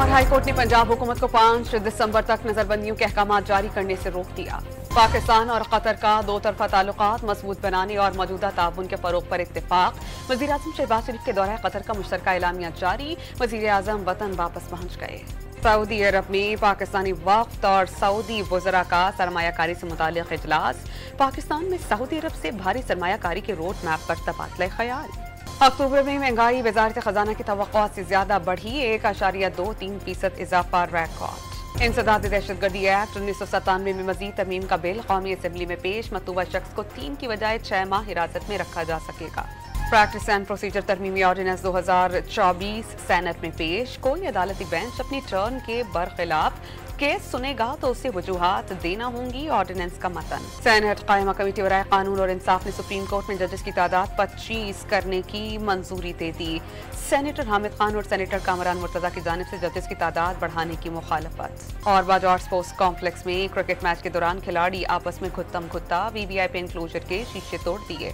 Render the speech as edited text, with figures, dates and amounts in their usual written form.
और हाईकोर्ट ने पंजाब हुकूमत को 5 दिसंबर तक नजरबंदियों के अहकाम जारी करने से रोक दिया। पाकिस्तान और कतर का दो तरफा ताल्लुकात मजबूत बनाने और मौजूदा ताउन के फरोग पर इत्तेफाक। वज़ीर-ए-आज़म शहबाज शरीफ के दौरे कतर का मुश्तरका एलामिया जारी। वज़ीर-ए-आज़म वतन वापस पहुंच गए। सऊदी अरब में पाकिस्तानी वफ्द और सऊदी वज़रा का सरमायाकारी से मुताल्लिक़ इजलास। पाकिस्तान में सऊदी अरब से भारी सरमायाकारी के रोड मैप पर तबादला ख्याल। अक्टूबर में महंगाई वज़ारत खजाना की तवक्कुआत से ज्यादा बढ़ी, 1.23% इजाफा रिकॉर्ड। इंसदाद दहशतगर्दी एक्ट 1997 में मजीद तरमीम का बिल कौमी असम्बली में पेश। मतलूबा शख्स को 3 की बजाय 6 माह हिरासत में रखा जा सकेगा। प्रैक्टिस एंड प्रोसीजर तरमीमी ऑर्डिनेंस 2024 सेनेट में पेश। कोई अदालती बेंच अपनी टर्न के बरखिलाफ केस सुनेगा तो उसे वजूहात देना होंगी, ऑर्डिनेंस का मतन। सेनेट कायमा कमेटी बराए कानून और इंसाफ ने सुप्रीम कोर्ट में जजेस की तादाद 25 करने की मंजूरी दे दी। सेनेटर हामिद खान और सेनेटर कामरान मुर्तजा की जानिब से जजेस की तादाद बढ़ाने की मुखालफत। और बाजौर स्पोर्ट्स कॉम्प्लेक्स में क्रिकेट मैच के दौरान खिलाड़ी आपस में घुत्तम घुत्ता, वीवीआईपी एनक्लोजर के शीशे तोड़ दिए।